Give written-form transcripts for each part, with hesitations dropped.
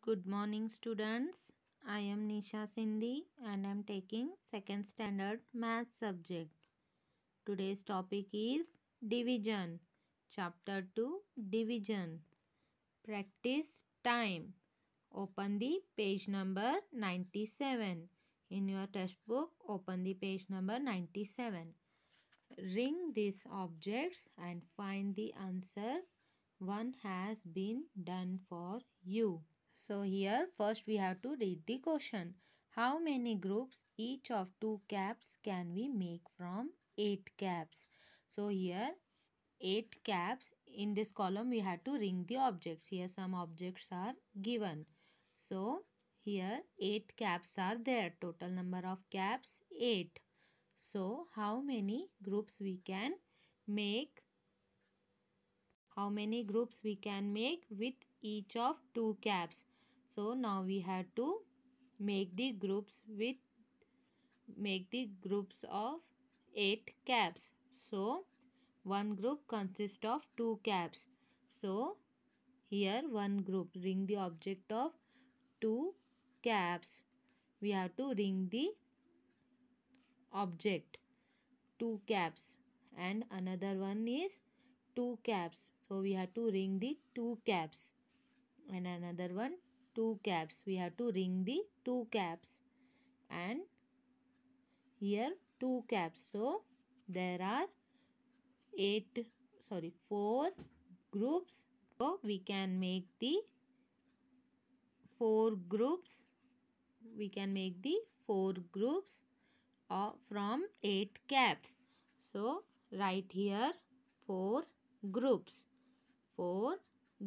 Good morning students. I am Nisha Sindhi and I am taking second standard math subject. Today's topic is division. Chapter 2 division. Practice time. Open the page number 97. In your textbook open the page number 97. Ring these objects and find the answer. One has been done for you. So here first we have to read the question. How many groups each of 2 caps can we make from 8 caps? So here 8 caps. In this column we have to ring the objects. Here some objects are given. So here 8 caps are there. Total number of caps 8. So how many groups we can make? How many groups we can make with each of 2 caps? So now we have to make the groups of 8 caps. So one group consists of 2 caps. So here one group, ring the object of 2 caps. We have to ring the object 2 caps, and another one is 2 caps. So we have to ring the 2 caps, and another one 2 caps. We have to ring the 2 caps, and here 2 caps. So there are 4 groups. So we can make the 4 groups. We can make the 4 groups from 8 caps. So write here 4 groups. 4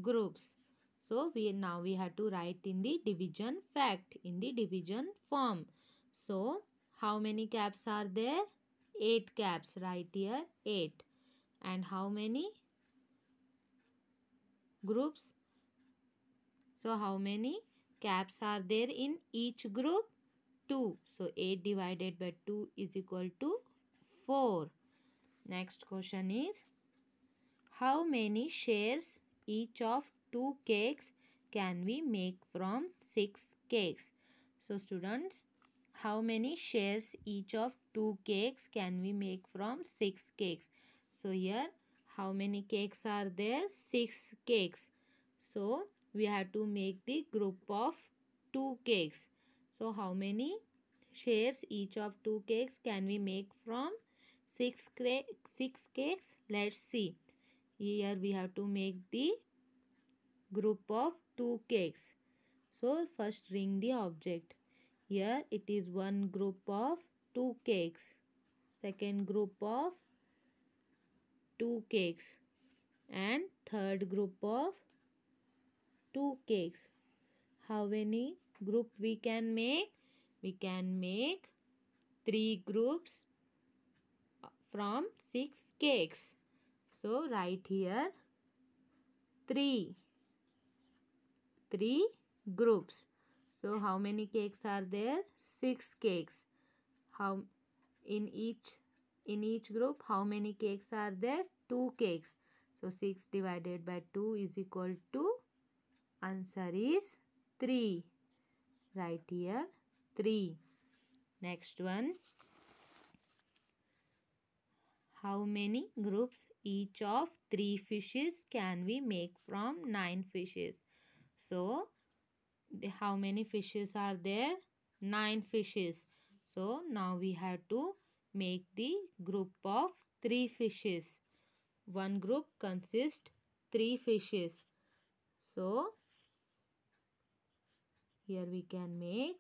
groups. So now we have to write in the division fact, in the division form. So how many caps are there? 8 caps. Write here 8. And how many groups? So how many caps are there in each group? 2. So 8 divided by 2 is equal to 4. Next question is, how many shares each of 2 cakes can we make from 6 cakes? So students, how many shares each of 2 cakes can we make from 6 cakes? So here how many cakes are there? 6 cakes. So we have to make the group of 2 cakes. So how many shares each of 2 cakes can we make from 6 cakes? Let's see. Here we have to make the group of 2 cakes. So first ring the object. Here it is one group of 2 cakes. Second group of 2 cakes. And third group of 2 cakes. How many groups we can make? We can make 3 groups from 6 cakes. So write here 3 groups. So how many cakes are there? 6 cakes. How in each group how many cakes are there? 2 cakes. So 6 divided by 2 is equal to, answer is 3. Write here 3. Next one. How many groups each of 3 fishes can we make from 9 fishes? So how many fishes are there? 9 fishes. So now we have to make the group of 3 fishes. One group consists 3 fishes. So here we can make.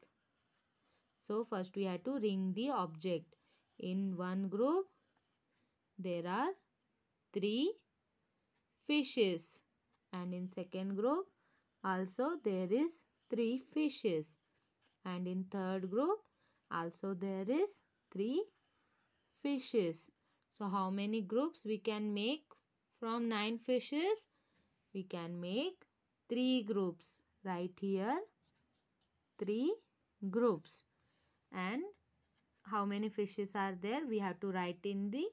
So first we have to ring the object. In one group there are 3 fishes, and in second group also there is 3 fishes, and in third group also there is 3 fishes. So how many groups we can make from 9 fishes? We can make 3 groups. Write here 3 groups. And how many fishes are there? We have to write in the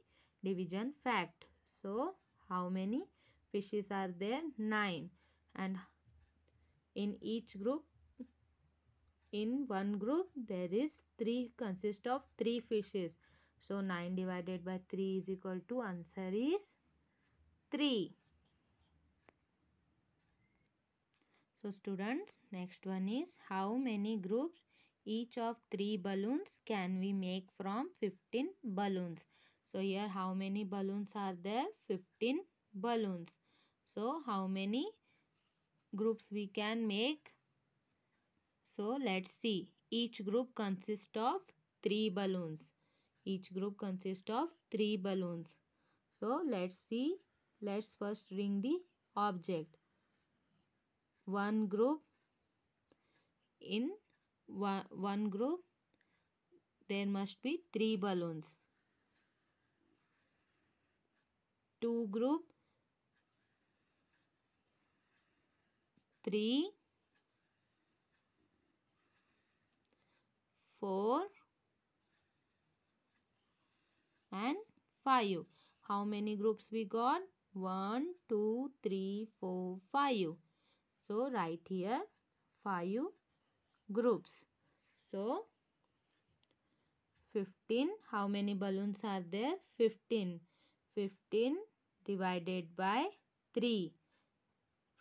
division fact. So how many fishes are there? 9. And in each group in one group there is 3 consist of 3 fishes. So 9 divided by 3 is equal to answer is 3. So students, next one is how many groups each of 3 balloons can we make from 15 balloons. So here how many balloons are there? 15 balloons. So how many groups we can make? So let's see. Each group consists of 3 balloons. Each group consists of 3 balloons. So let's see. Let's first ring the object. One group, in one group there must be 3 balloons. Two group, 3, 4 and 5. How many groups we got? 1, 2, 3, 4, 5. So write here 5 groups. So 15. How many balloons are there? 15. 15 divided by 3.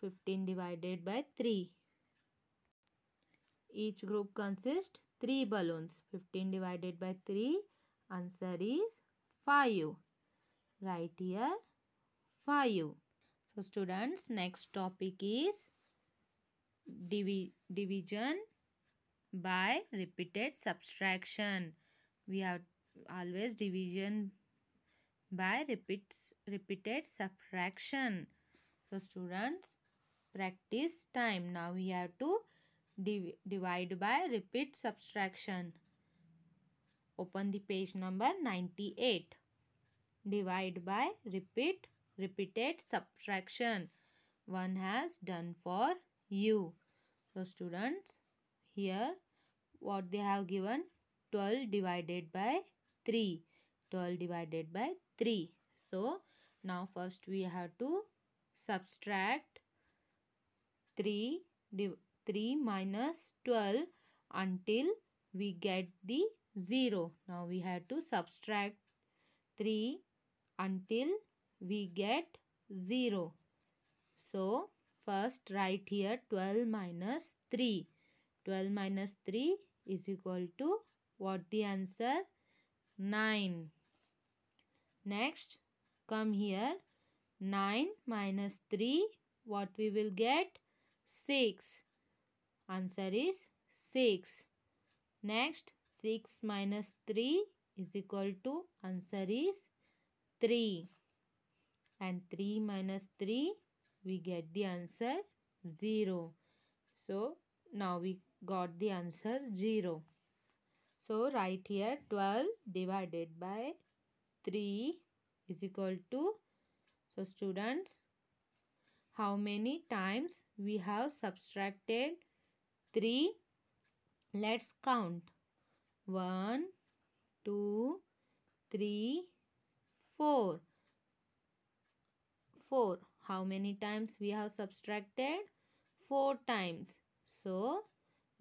15 divided by 3. Each group consists 3 balloons. 15 divided by 3. Answer is 5. Write here 5. So students, next topic is division by repeated subtraction. We have always division by repeated subtraction. So students, practice time. Now we have to divide by repeat subtraction. Open the page number 98. Divide by repeated subtraction. One has done for you. So students, here what they have given? 12 divided by 3. 12 divided by 3. So now first we have to subtract 3 minus 12 until we get the 0. Now we have to subtract 3 until we get 0. So first write here 12 minus 3. 12 minus 3 is equal to what the answer? 9. Next come here 9 minus 3, what we will get? 6. Answer is 6. Next 6 minus 3 is equal to answer is 3. And 3 minus 3 we get the answer 0. So now we got the answer 0. So write here 12 divided by 3 is equal to, so students, how many times we have subtracted 3? Let's count. 1, 2, 3, 4. 4. How many times we have subtracted? 4 times. So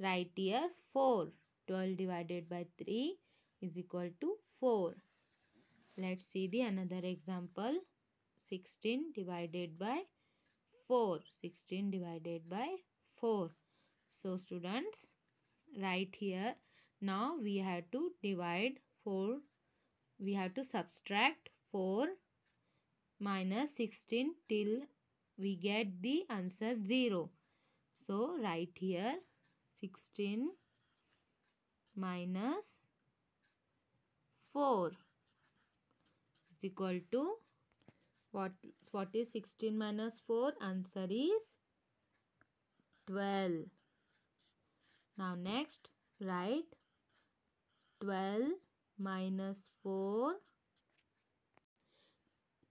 write here 4. 12 divided by 3 is equal to 4. Let's see the another example. 16 divided by 4. 16 divided by 4. So students, write here. Now we have to divide 4. We have to subtract 4 minus 16 till we get the answer 0. So write here 16 minus 4 is equal to what is 16 minus 4? Answer is 12. Now next write 12 minus 4.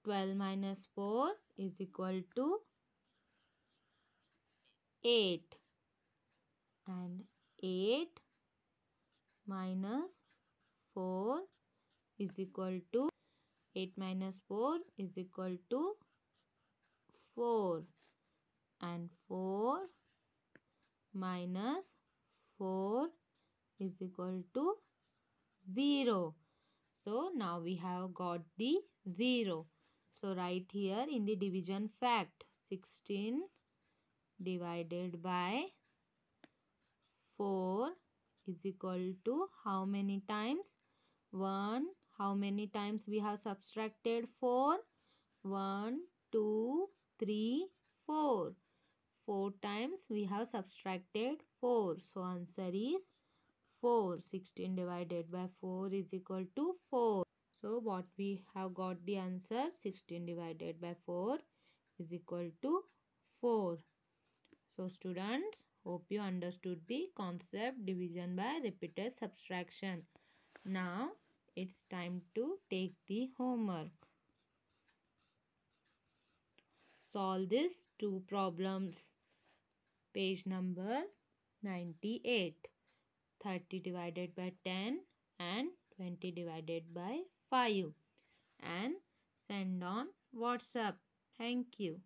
12 minus 4 is equal to 8. And 8 minus 4 is equal to 8 minus 4 is equal to 4. And 4 minus 4 is equal to 0. So now we have got the 0. So write here in the division fact, 16 divided by 4 is equal to how many times? 1. How many times we have subtracted 4? 1, 2, 3, 4. 4 times we have subtracted 4. So answer is 4. 16 divided by 4 is equal to 4. So what we have got the answer, 16 divided by 4 is equal to 4. So students, hope you understood the concept division by repeated subtraction. Now it's time to take the homework. Solve these two problems. Page number 98. 30 divided by 10 and 20 divided by 5. And send on WhatsApp. Thank you.